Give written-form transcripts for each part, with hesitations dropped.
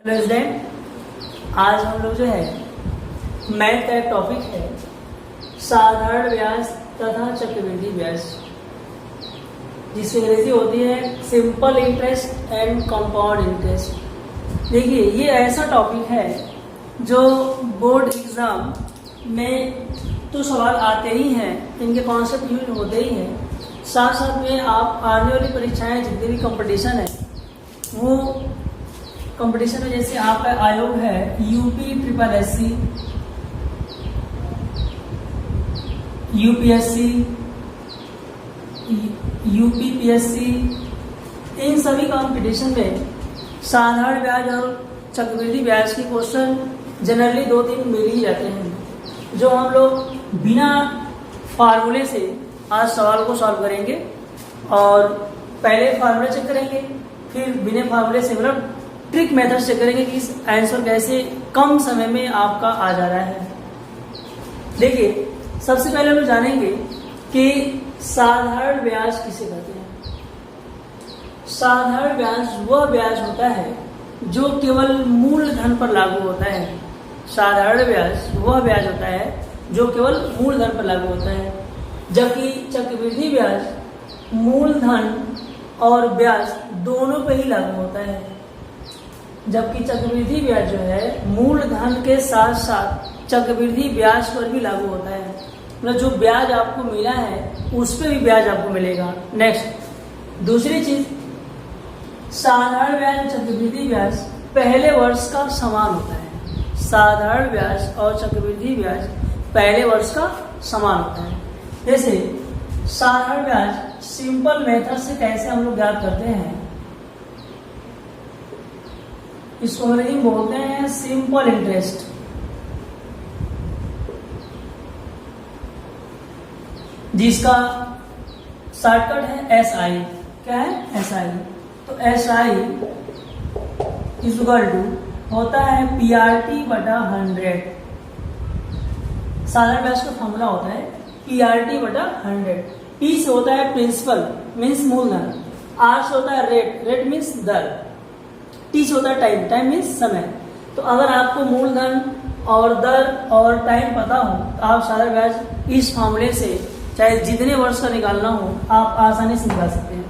President, आज हम लोग जो है मैथ का एक टॉपिक है साधारण ब्याज तथा चक्रवृद्धि ब्याज, जिसकी अंग्रेजी होती है simple interest and compound interest. देखिए, ये ऐसा टॉपिक है जो बोर्ड एग्जाम में तो सवाल आते ही हैं, इनके कॉन्सेप्ट यूज होते ही हैं, साथ साथ में आप आने वाली परीक्षाएं जितनी भी कंपटीशन है वो कंपटीशन में, जैसे आपका आयोग है UP triple SC, UPSC, UPPSC, इन सभी कंपटीशन में साधारण ब्याज और चक्रवृद्धि ब्याज के क्वेश्चन जनरली 2-3 मिल ही जाते हैं, जो हम लोग बिना फार्मूले से आज सवाल को सॉल्व करेंगे। और पहले फार्मूला चेक करेंगे, फिर बिना फार्मूले से मतलब ट्रिक मेथड से करेंगे कि इस आंसर कैसे कम समय में आपका आ जा रहा है। देखिए, सबसे पहले हम जानेंगे कि साधारण ब्याज किसे कहते हैं। साधारण ब्याज वह ब्याज होता है जो केवल मूलधन पर लागू होता है। साधारण ब्याज वह ब्याज होता है जो केवल मूलधन पर लागू होता है, जबकि चक्रवृद्धि ब्याज मूलधन और ब्याज दोनों पर ही लागू होता है। जबकि चक्रवृद्धि ब्याज जो है मूलधन के साथ साथ चक्रवृद्धि ब्याज पर भी लागू होता है, मतलब जो ब्याज आपको मिला है उस पर भी ब्याज आपको मिलेगा। नेक्स्ट, दूसरी चीज, साधारण ब्याज और चक्रवृद्धि ब्याज पहले वर्ष का समान होता है। साधारण ब्याज और चक्रवृद्धि ब्याज पहले वर्ष का समान होता है। जैसे साधारण ब्याज सिंपल मेथड से कैसे हम लोग याद करते हैं, इसको अंग्रेजी में बोलते हैं सिंपल इंटरेस्ट। जिसका शॉर्टकट है एसआई। क्या है? एसआई। तो एसआई इज इक्वल टू होता है पीआरटी बटा 100। साधारण ब्याज का फॉर्मूला होता है पीआरटी बटा 100। पी से होता है प्रिंसिपल मीन्स मूलधन, आर से होता है रेट, रेट मीन्स दर, टी से होता है टाइम, टाइम मीन्स समय। तो अगर आपको मूलधन और दर और टाइम पता हो तो आप साधारण ब्याज इस फॉर्मूले से चाहे जितने वर्ष का निकालना हो आप आसानी से निकाल सकते हैं।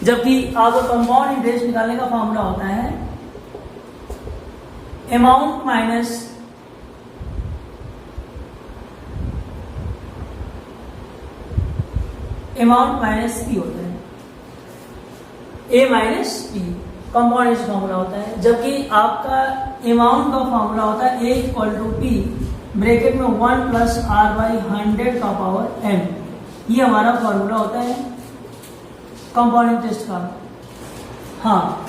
जबकि आपको कंपाउंड इंटरेस्ट निकालने का फॉर्मूला होता है अमाउंट माइनस पी होता है, A minus P compound interest formula होता है। जबकि आपका अमाउंट का फॉर्मूला होता है A equal to P bracket में 1 प्लस आर बाई 100 का पावर एम। ये हमारा फॉर्मूला होता है कंपाउंड इंटरेस्ट का। हाँ,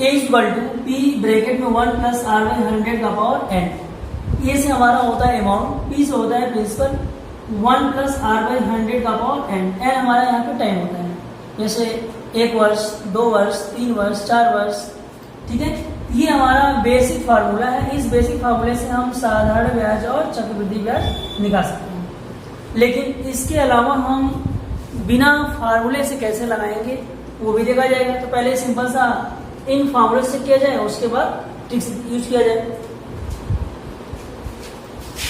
ए इक्वल टू पी ब्रैकेट में 1 प्लस आर बाई 100 का पावर एन। ए से हमारा होता है अमाउंट, पी से होता है प्रिंसिपल, 1 प्लस आर बाई 100 का पावर एन। एन हमारा यहाँ पे टाइम होता है, जैसे 1 वर्ष, 2 वर्ष, 3 वर्ष, 4 वर्ष। ठीक है, ये हमारा बेसिक फार्मूला है। इस बेसिक फार्मूले से हम साधारण ब्याज और चक्रवृद्धि ब्याज निकाल सकते हैं। लेकिन इसके अलावा हम बिना फार्मूले से कैसे लगाएंगे वो भी देखा जाएगा। तो पहले सिंपल सा इन फार्मूले से किया जाए, उसके बाद ट्रिक्स यूज किया जाए।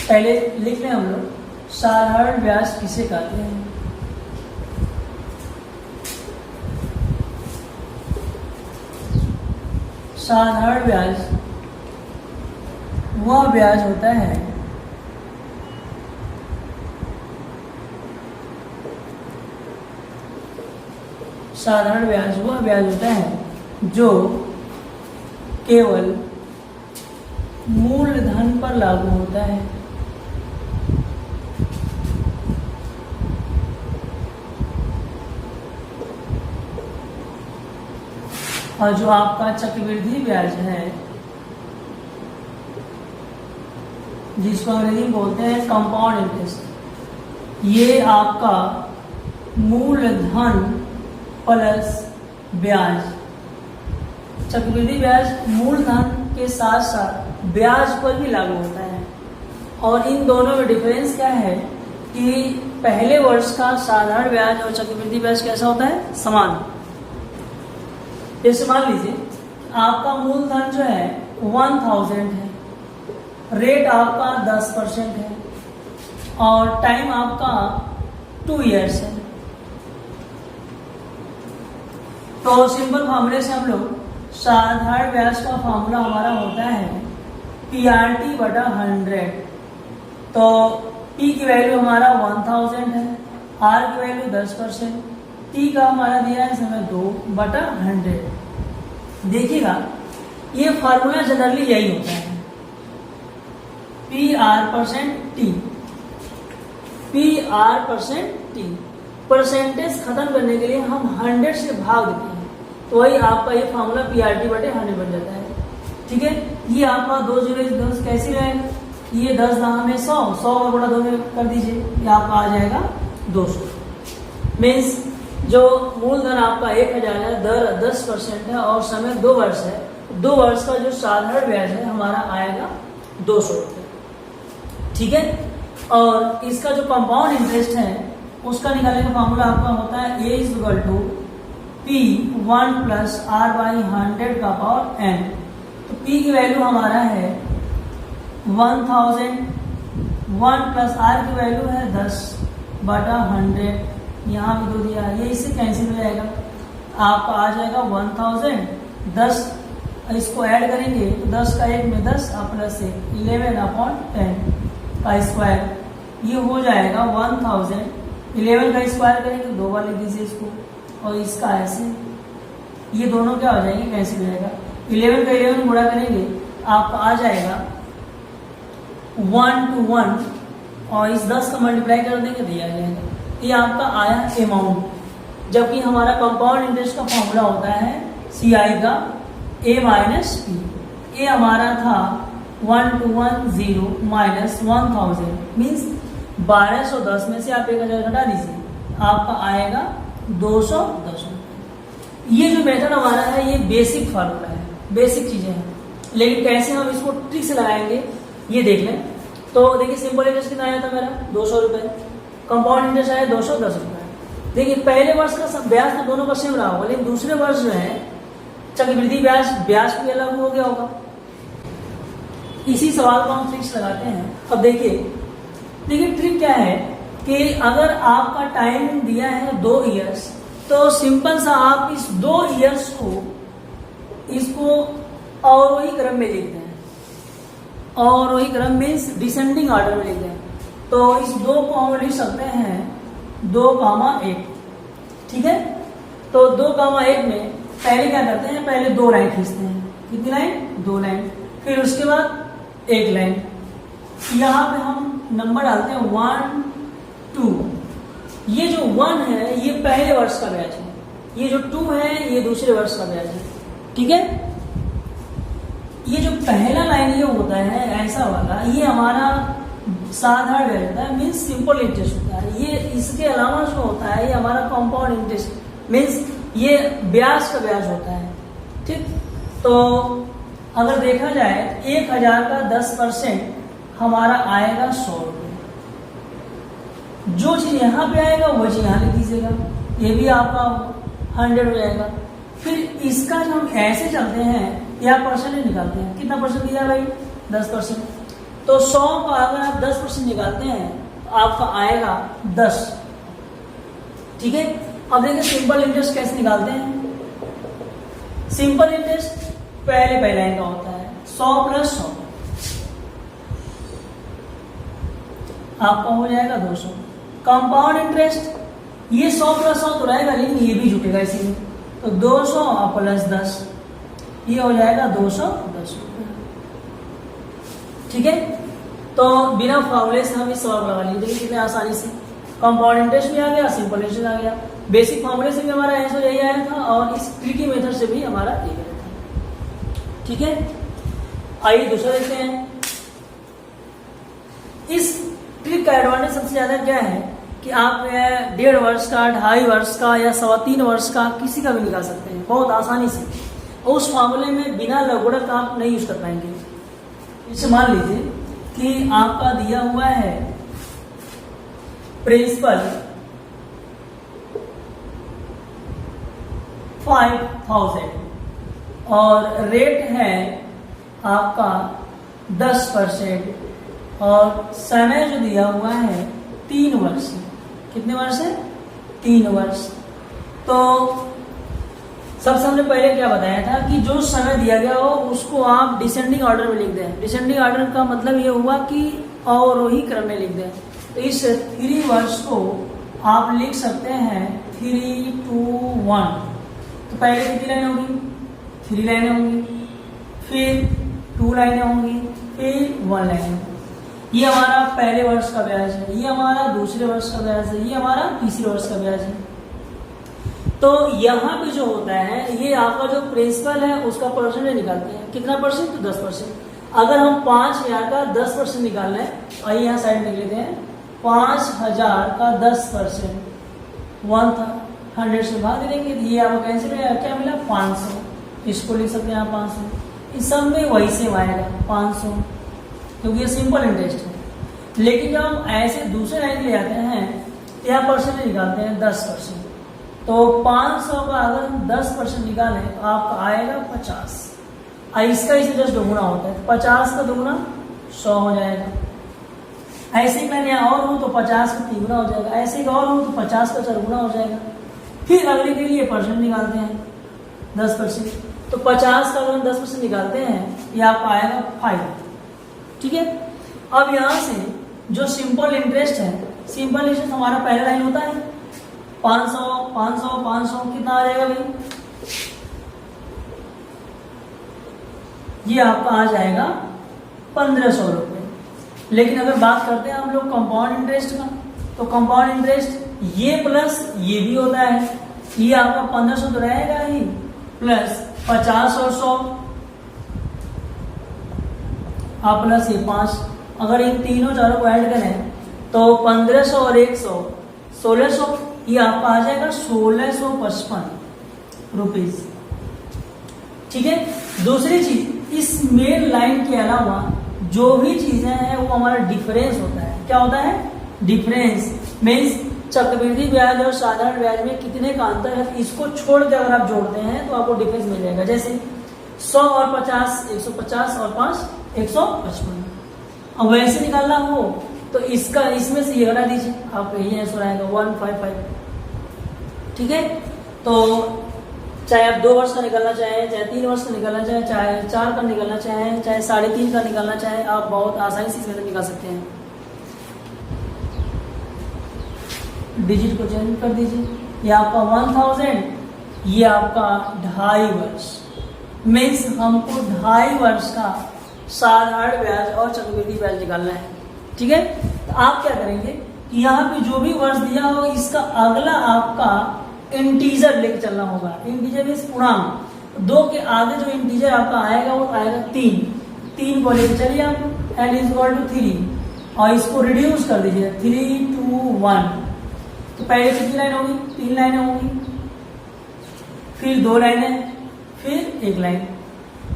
पहले लिख लें हम लोग साधारण ब्याज किसे कहते हैं। साधारण ब्याज वह ब्याज होता है साधारण ब्याज वह ब्याज होता है जो केवल मूलधन पर लागू होता है। और जो आपका चक्रवृद्धि ब्याज है, जिसको अंग्रेजी में बोलते हैं कंपाउंड इंटरेस्ट, ये आपका मूलधन प्लस ब्याज। चक्रवृद्धि ब्याज मूलधन के साथ साथ ब्याज पर भी लागू होता है। और इन दोनों में डिफरेंस क्या है कि पहले वर्ष का साधारण ब्याज और चक्रवृद्धि ब्याज कैसा होता है? समान। जैसे मान लीजिए आपका मूलधन जो है 1000 है, रेट आपका 10% है और टाइम आपका 2 इयर्स है। तो सिंपल फॉर्मूले से हम लोग साधारण ब्याज का फॉर्मूला हमारा होता है PRT बटा 100। तो P की वैल्यू हमारा 1000 है, R की वैल्यू 10%, T का हमारा दिया है समय 2 बटा 100। देखिएगा ये फार्मूला जनरली यही होता है PR%T, PR%T। परसेंटेज खत्म करने के लिए हम 100 से भाग देते हैं, तो वही आपका ये फार्मूला PRT बटे 100 बन जाता है। ठीक है, ये आपका 2 0 10 कैसे रहेगा, ये 10 दाम में 100, 100 का गुणा 2 में कर दीजिए, ये आपका आ जाएगा 200। मीन्स जो मूलधन आपका 1000 है, दर 10% है और समय 2 वर्ष है, 2 वर्ष का जो साधारण ब्याज है हमारा आएगा 200 रुपये। ठीक है, और इसका जो कंपाउंड इंटरेस्ट है उसका निकालने का फॉर्मूला आपका होता है A = P1 + R/100 का पावर n। तो P की वैल्यू हमारा है 1000, 1 + R की वैल्यू है 10 बटा 100, यहाँ भी 2 दिया है, ये इससे कैंसिल हो जाएगा, आपका आ जाएगा 1000, 10 इसको ऐड करेंगे तो 10 का 1 में 10 प्लस 1 11/10 का स्क्वायर, ये हो जाएगा 1000। 11 का स्क्वायर करेंगे तो 2 बार लिख दीजिए इसको, और इसका ऐसे, ये दोनों क्या हो जाएंगे, कैंसिल हो जाएगा। 11 का 11 गुणा करेंगे आपका आ जाएगा 1 to 1, और इस 10 का मल्टीप्लाई कर देंगे तो ये आ जाएगा। ये आपका आया अमाउंट, जबकि हमारा कंपाउंड इंटरेस्ट का फॉर्मूला होता है CI का A - P। ये हमारा था 1210 - 1000 मीन्स 1210 में से आप 1000 घटा दीजिए, आपका आएगा 210 रुपये। ये जो मेथड हमारा है ये बेसिक फार्मूला है, बेसिक चीजें हैं, लेकिन कैसे हम इसको ट्रिक से लगाएंगे ये देख लें। तो देखिए सिंपल इंटरेस्ट कितना आया था मेरा 200 रुपये, कंपाउंड इंटरेस्ट आया 210 रुपये। देखिए पहले वर्ष का ब्याज तो दोनों का सेम रहा होगा, लेकिन दूसरे वर्ष जो है चक्रवृद्धि ब्याज भी अलग हो गया होगा। इसी सवाल को हम ट्रिक से लगाते हैं। अब देखिए ट्रिक क्या है कि अगर आपका टाइम दिया है 2 इयर्स, तो सिंपल सा आप इस 2 इयर्स को इसको अवरोही क्रम में लिखते हैं, अवरोही क्रम मीन्स डिसेंडिंग ऑर्डर में लिखते हैं। तो इस 2 को हम लिख सकते हैं 2,1। ठीक है, तो 2,1 में पहले क्या करते हैं, पहले 2 लाइन खींचते हैं, कितनी लाइन, 2 लाइन, फिर उसके बाद 1 लाइन, यहाँ पे हम नंबर डालते हैं 1 2। ये जो 1 है ये पहले वर्ष का ब्याज है, ये जो 2 है ये दूसरे वर्ष का ब्याज है। ठीक है, ये जो पहला लाइन ये होता है ऐसा वाला, ये हमारा साधारण ब्याज होता है, मीन्स सिंपल इंटरेस्ट होता है। ये इसके अलावा जो होता है ये हमारा कंपाउंड इंटरेस्ट मीन्स ये ब्याज का ब्याज होता है। ठीक, तो अगर देखा जाए 1000 का 10% हमारा आएगा 100 रुपये। जो चीज यहाँ पे आएगा वो चीज यहाँ लिख दीजिएगा, ये भी आपका 100 हो जाएगा। फिर इसका जो हम ऐसे चलते हैं या परसेंटेज निकालते हैं, कितना परसेंट दिया भाई 10%, तो 100 का अगर आप 10% निकालते हैं तो आपका आएगा 10। ठीक है, अब देखिए सिंपल इंटरेस्ट कैसे निकालते हैं। सिंपल इंटरेस्ट पहले लाइन का होता है 100 + 100, आपका हो जाएगा 200। कंपाउंड इंटरेस्ट ये 100 + 100 तो रहेगा, लेकिन ये भी जुटेगा इसी में, तो 200 + 10 ये हो जाएगा 210 रुपये। ठीक है, तो बिना फॉर्मूले से हम इस सवाल लगा लीजिए, देखिए कितने आसानी से कंपाउंड इंटरेस्ट भी आ गया, सिंपल इंटरेस्ट आ गया, बेसिक फॉर्मूले से भी हमारा आंसर यही आया था और इस ट्रिकी मेथड से भी हमारा यही आया था। ठीक है, आइए दूसरा देखते हैं। इस ट्रिक का एडवांटेज सबसे ज्यादा क्या है कि आप 1.5 वर्ष का, 2.5 वर्ष का या 3.25 वर्ष का किसी का भी निकाल सकते हैं बहुत आसानी से। उस फार्मूले में बिना लघुगणक आप नहीं यूज कर पाएंगे। इसे मान लीजिए कि आपका दिया हुआ है प्रिंसिपल 5000 और रेट है आपका 10% और समय जो दिया हुआ है 3 वर्ष। कितने वर्ष है? 3 वर्ष। तो सबसे हमने पहले क्या बताया था कि जो समय दिया गया हो उसको आप डिसेंडिंग ऑर्डर में लिख दें। डिसेंडिंग ऑर्डर का मतलब ये हुआ कि अवरोही क्रम में लिख दें। तो इस 3 वर्ष को आप लिख सकते हैं 3, 2, 1। तो पहले कितनी लाइन होगी? 3 लाइनें होंगी, फिर 2 लाइनें होंगी, फिर 1 लाइन होगी। ये हमारा पहले वर्ष का ब्याज है, ये हमारा दूसरे वर्ष का ब्याज है, ये हमारा तीसरे वर्ष का ब्याज है। तो यहाँ पे जो होता है ये आपका जो प्रिंसिपल है उसका परसेंटेज निकालते हैं। कितना परसेंट? तो 10%। अगर हम 5000 का 10% निकाल लें, आइए यहाँ साइड में लिख लेते हैं, 5000 का 10% 100 से भाग देंगे, ये आपको कैंसिल हो क्या मिला? 500। इसको लिख सकते हैं आप 500। इस सब में वही से आएगा 500, क्योंकि ये सिंपल इंटरेस्ट है। लेकिन जब हम ऐसे दूसरे लाइन ले आते हैं तो यहाँ परसेंटेज निकालते हैं 10%। तो 500 का अगर हम 10% निकालें तो आपका आएगा 50। इसका इसे जस्ट दोगुना होता है, 50 का दोगुना 100 हो जाएगा। ऐसे ही मैंने और हो तो 50 का 3 गुना हो जाएगा, ऐसे का और हो तो 50 का 4 गुना हो जाएगा। फिर अगले के लिए परसेंट निकालते हैं 10%। तो 50 का अगर हम 10% निकालते हैं ये आपका आएगा 5। ठीक है। अब यहाँ से जो सिंपल इंटरेस्ट है, सिंपल इंटरेस्ट हमारा पहला लाइन होता है 500 500 500, कितना आ जाएगा भाई? ये आपका आ जाएगा 1500 रुपये। लेकिन अगर बात करते हैं हम लोग कंपाउंड इंटरेस्ट का, तो कंपाउंड इंटरेस्ट ये प्लस ये भी होता है। ये आपका 1500 तो रहेगा ही, प्लस 50 और 100 आप प्लस ये 5। अगर इन तीनों चारों को ऐड करें तो 1500 और 100 1600, ये आपका आ जाएगा 1655 रुपीज। ठीक है। दूसरी चीज, इस मेन लाइन के अलावा जो भी चीजें हैं वो हमारा डिफरेंस होता है। क्या होता है? डिफरेंस मीन्स चक्रवृद्धि ब्याज और साधारण ब्याज में कितने का अंतर है, इसको छोड़ के अगर आप जोड़ते हैं तो आपको डिफरेंस मिल जाएगा। जैसे 100 और 50 150 और 5 155। अब वैसे निकालना हो तो इसका इसमें से ये हटा दीजिए, आपका यही आंसर आएगा 155। ठीक है। तो चाहे आप 2 वर्ष का निकालना चाहें, चाहे 3 वर्ष का निकालना चाहें, चाहे 4 का निकालना चाहें, चाहे 3.5 का निकालना चाहें, आप बहुत आसानी से इसमें निकाल सकते हैं। डिजिट को चेंज कर दीजिए, ये आपका 1000, ये आपका 2.5 वर्ष। मीन्स हमको 2.5 वर्ष का साधारण ब्याज और चक्रवृद्धि ब्याज निकालना है। ठीक है। तो आप क्या करेंगे कि यहाँ पे जो भी वर्ष दिया हो इसका अगला आपका इंटीजर लेके चलना होगा। इंटीजर मीन्स पूर्णांक। 2 के आगे जो इंटीजर आपका आएगा वो आएगा 3 को लेके चलिए आप, एल इज इक्वल टू 3 और इसको रिड्यूस कर दीजिए 3, 2, 1। तो पहले कितनी लाइन होगी? 3 लाइनें होंगी, फिर 2 लाइनें, फिर 1 लाइन।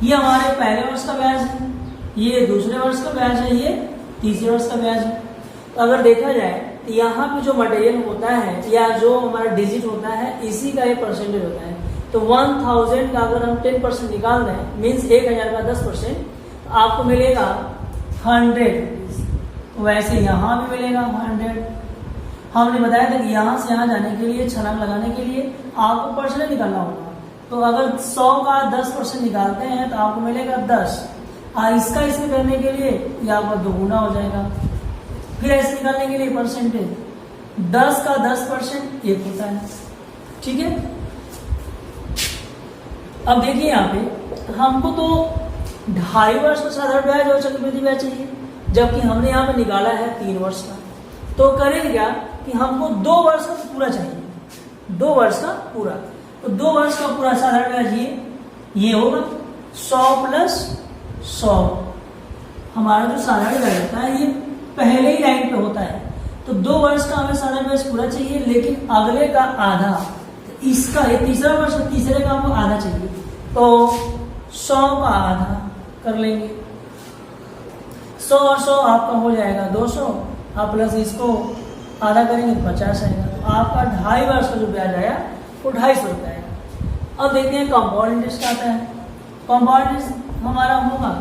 ये हमारे पहले वर्ष का ब्याज है, ये दूसरे वर्ष का ब्याज है, ये तीसरे वर्ष का ब्याज है। तो अगर देखा जाए तो यहाँ पे जो मटेरियल होता है या जो हमारा डिजिट होता है इसी का ये परसेंटेज होता है। तो 1000 का अगर हम 10% निकाल दें, मीन्स 1000 का 10%, तो आपको मिलेगा 100 रुपीज। वैसे यहाँ भी मिलेगा 100। हमने बताया था कि यहाँ से यहाँ जाने के लिए, छलांग लगाने के लिए आपको परसेंटेज निकालना होगा। तो अगर 100 का 10% निकालते हैं तो आपको मिलेगा 10, और इसका इसमें करने के लिए ये आपका 2 गुना हो जाएगा। फिर ऐसे निकालने के लिए परसेंटेज 10 का 10% 1 होता है। ठीक है। अब देखिए यहाँ पे हमको तो 2.5 वर्ष का साधारण ब्याज और चक्रवृद्धि ब्याज चाहिए, जबकि हमने यहाँ पे निकाला है 3 वर्ष का। तो करेंगे क्या कि हमको 2 वर्ष का पूरा चाहिए, 2 वर्ष का पूरा। तो 2 वर्ष का पूरा साधारण ब्याज ये होगा 100 प्लस 100। हमारा जो साधारण ब्याज होता है ये पहले ही लाइन पे होता है। तो 2 वर्ष का हमें साधारण ब्याज पूरा चाहिए, लेकिन अगले का आधा। तो इसका ये तीसरा वर्ष, तीसरे का हमको आधा चाहिए, तो 100 का आधा कर लेंगे। 100 और 100 आपका हो जाएगा 200, आप प्लस इसको आधा करेंगे 50 आएगा। तो आपका 2.5 वर्ष का जो ब्याज आया वो 250 रुपये आएगा। अब देखते हैं कंपाउंड इंटरेस्ट आता है। कंपाउंड इंटरेस्ट हमारा होगा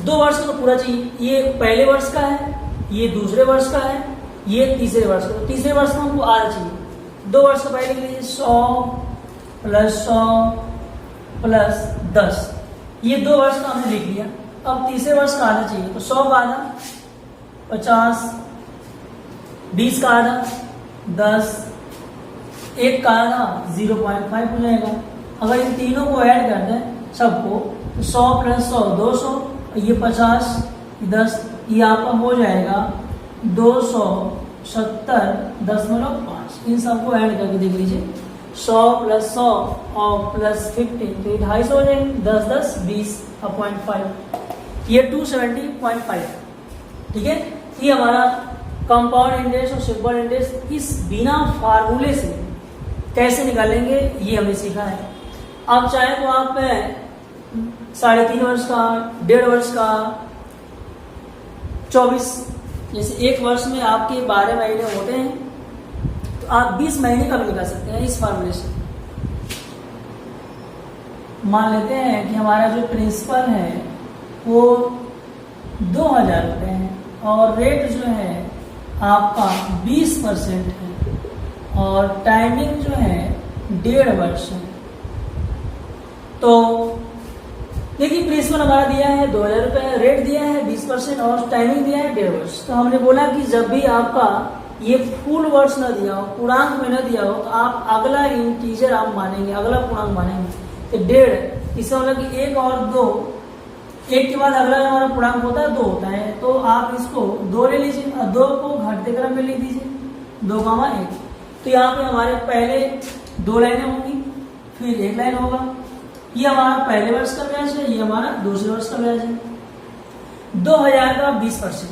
2 वर्ष का तो पूरा चाहिए, ये पहले वर्ष का है, ये दूसरे वर्ष का है, ये तीसरे वर्ष का, तो तीसरे वर्ष में हमको आधा चाहिए। 2 वर्ष का पहले के लिए 100 + 100 + 10, ये 2 वर्ष का हमने लिख लिया। अब तीसरे वर्ष का आधा चाहिए, तो 100 का आधा 50, 20 का आधा 10, 1 का आधा 0.5 हो जाएगा। अगर इन तीनों को ऐड कर दें सबको, तो 100 + 100 200, ये 50 10, ये आपका हो जाएगा 270.5। इन सबको ऐड करके देख लीजिए, 100 + 100 और +50 तो ये 250 हो जाएंगे, 10 10 20.5, ये 270.5। ठीक है, ये हमारा कंपाउंड इंटरेस्ट और सिंपल इंटरेस्ट इस बिना फार्मूले से कैसे निकालेंगे ये हमने सीखा है। आप चाहे तो आप 3.5 वर्ष का, 1.5 वर्ष का, 24, जैसे 1 वर्ष में आपके 12 महीने होते हैं, तो आप 20 महीने का भी निकाल सकते हैं इस फार्मूले से। मान लेते हैं कि हमारा जो प्रिंसिपल है वो 2000 रुपये है और रेट जो है आपका 20% है और टाइमिंग जो है 1.5 वर्ष है। तो देखिए प्रिंसिपल हमारा दिया है 2000 रुपये, रेट दिया है 20% और टाइमिंग दिया है 1.5 वर्ष। तो हमने बोला कि जब भी आपका ये फुल वर्ष न दिया हो, पूर्णांक में न दिया हो, तो आप अगला इंटीजर आप मानेंगे, अगला पूर्णांक मानेंगे। तो 1.5, इसका मतलब कि 1 और 2, 1 के बाद अगला हमारा पूर्णांक होता है 2 होता है, तो आप इसको 2 ले लीजिए और 2 को घटते क्रम में लिख दीजिए 2,1। तो यहाँ पे हमारे पहले 2 लाइनें होंगी, फिर 1 लाइन होगा। ये हमारा पहले वर्ष का ब्याज है, ये हमारा दूसरे वर्ष का ब्याज है। 2000 का 20%,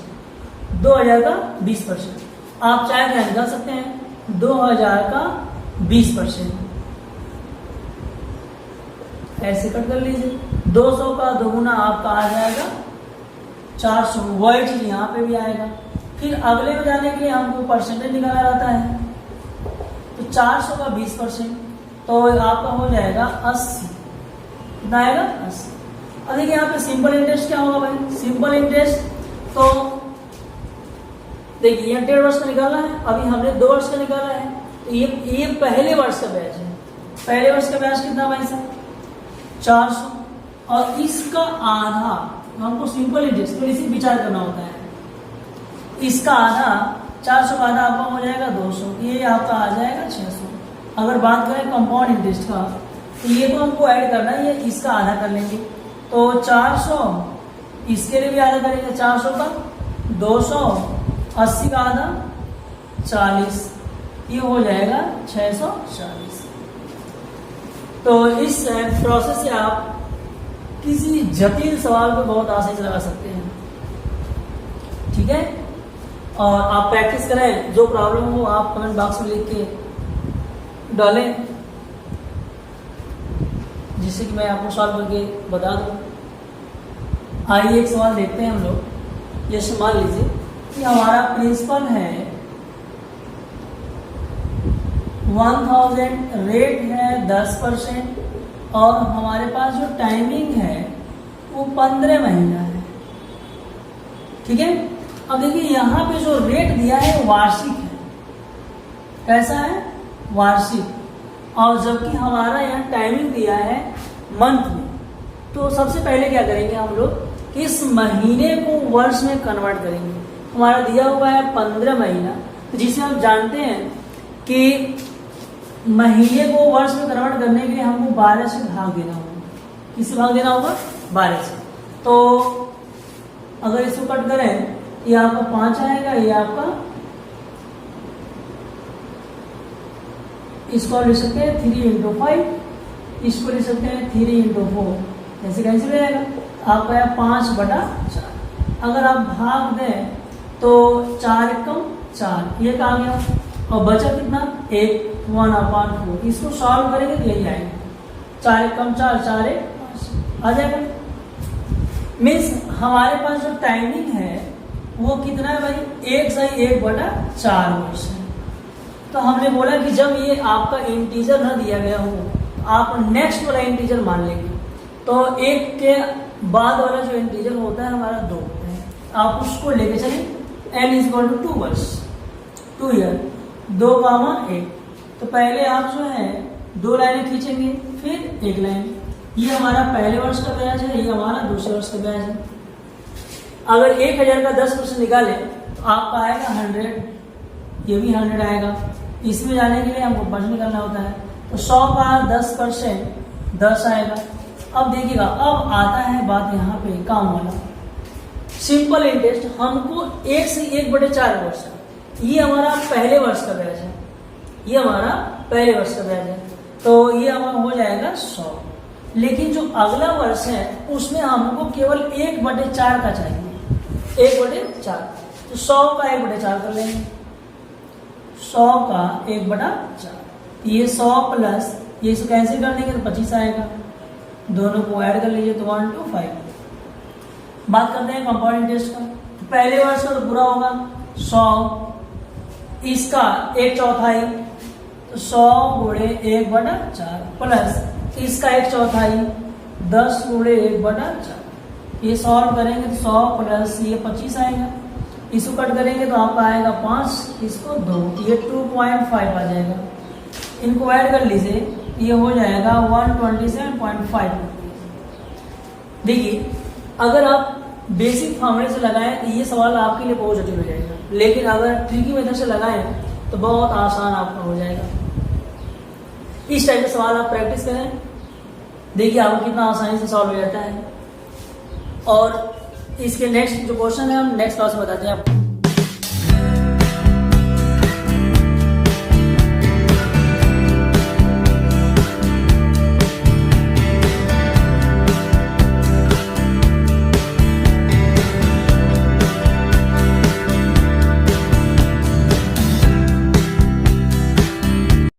2000 का 20%, आप चाहे क्या निकाल सकते हैं, 2000 का 20% ऐसे कट कर लीजिए। 200 का दोगुना आपका आ जाएगा 400, वही चीज यहाँ पे भी आएगा। फिर अगले में जाने के लिए हमको परसेंटेज निकाला रहता है, तो 400 का 20%, तो आपका हो जाएगा 80। कितना आएगा? 80। अब देखिए यहाँ पे सिंपल इंटरेस्ट क्या होगा भाई, सिंपल इंटरेस्ट तो देखिए यहाँ 1.5 वर्ष का निकाला है, अभी हमने 2 वर्ष का निकाला है, तो ये पहले वर्ष का ब्याज है। पहले वर्ष का ब्याज कितना भाई साहब? 400, और इसका आधा, हमको सिंपल इंटरेस्ट तो इसी विचार करना होता है, इसका आधा 400 का आधा आपका हो जाएगा 200, ये आपका आ जाएगा 600। अगर बात करें कंपाउंड इंटरेस्ट का, तो ये तो हमको ऐड करना है, ये इसका आधा कर लेंगे, तो 400 इसके लिए भी आधा करेंगे, 400 का 200, 80 का आधा 40, ये हो जाएगा 640। तो इस प्रोसेस से आप किसी जटिल सवाल को बहुत आसानी से लगा सकते हैं। ठीक है, और आप प्रैक्टिस करें, जो प्रॉब्लम हो आप कमेंट बॉक्स में लिख के डालें, जिससे कि मैं आपको सॉल्व करके बता दूं। आइए एक सवाल देखते हैं हम लोग। जैसे मान लीजिए कि हमारा प्रिंसिपल है 1000, रेट है 10% और हमारे पास जो टाइमिंग है वो 15 महीना है। ठीक है, अब देखिए यहाँ पे जो रेट दिया है वार्षिक है, कैसा है? वार्षिक। और जबकि हमारा यहाँ टाइमिंग दिया है मंथ में, तो सबसे पहले क्या करेंगे हम लोग, इस महीने को वर्ष में कन्वर्ट करेंगे। हमारा दिया हुआ है 15 महीना, तो जिसे हम जानते हैं कि महीने को वर्ष में कन्वर्ट करने के लिए हमको 12 से भाग देना होगा। किससे भाग देना होगा? 12 से। तो अगर इसको कट करें, ये आपका 5 आएगा, ये आपका, इसको लिख सकते हैं 3 × 5, इसको लिख सकते हैं 3 × 4, ऐसे कैसे रहेगा? आपका 5/4। अगर आप भाग दें तो 4 × 4, ये कहा गया, और बचा कितना? 1/4। इसको सॉल्व करेंगे तो यही आएगा, 4 × 4, 4 × 5 आ जाएगा। मीन्स हमारे पास जो टाइमिंग है वो कितना है भाई? 1/4 वर्ष है। तो हमने बोला कि जब ये आपका इंटीजर न दिया गया हो, आप नेक्स्ट वाला इंटीजर मान लेंगे। तो 1 के बाद वाला जो इंटीजर होता है हमारा 2 होता है, आप उसको लेके चलें। n इक्वल टू 2 वर्ष, 2 ईयर, 2, 1। तो पहले आप जो है 2 लाइनें खींचेंगे, फिर 1 लाइन। ये हमारा पहले वर्ष का ब्याज है, ये हमारा दूसरे वर्ष का ब्याज है। अगर 1000 का 10% निकाले तो आपका आएगा 100, ये भी 100 आएगा। इसमें जाने के लिए हमको परसेंट निकालना होता है, तो 100 का 10% 10 आएगा। अब देखिएगा, अब आता है बात यहाँ पे काम वाला सिंपल इंटरेस्ट। हमको 1 से 1/4 वर्ष, ये हमारा पहले वर्ष का ब्याज है, ये हमारा पहले वर्ष का ब्याज है, तो ये हमारा हो जाएगा 100। लेकिन जो अगला वर्ष है उसमें हमको केवल 1/4 का चाहिए, 1/4। तो 100 का 1/4 कर लेंगे, 100 का 1/4। ये 100 प्लस ये इसको कैंसिल कर देंगे तो 25 आएगा, दोनों को ऐड कर लीजिए तो 125। बात करते हैं कंपाउंड इंटरेस्ट का। तो पहले वर्ष का तो पूरा होगा 100, इसका 1/4, तो 100 गुणे 1/4 प्लस इसका 1/4, 10 गुणे 1/4। ये सॉल्व करेंगे तो 100 प्लस ये 25 आएगा, इसको कट करेंगे तो आपका आएगा 5, इसको 2, ये 2.5 आ जाएगा। इनको ऐड कर लीजिए, ये हो जाएगा 127.5। देखिए, अगर आप बेसिक फॉर्मूले से लगाएं तो ये सवाल आपके लिए बहुत जटिल हो जाएगा, लेकिन अगर ट्रिकी मेथड से लगाएं तो बहुत आसान आपका हो जाएगा। इस टाइप के सवाल आप प्रैक्टिस करें, देखिए आपको कितना आसानी से सॉल्व हो जाता है। और इसके नेक्स्ट जो क्वेश्चन है हम नेक्स्ट क्लास में बताते हैं आपको।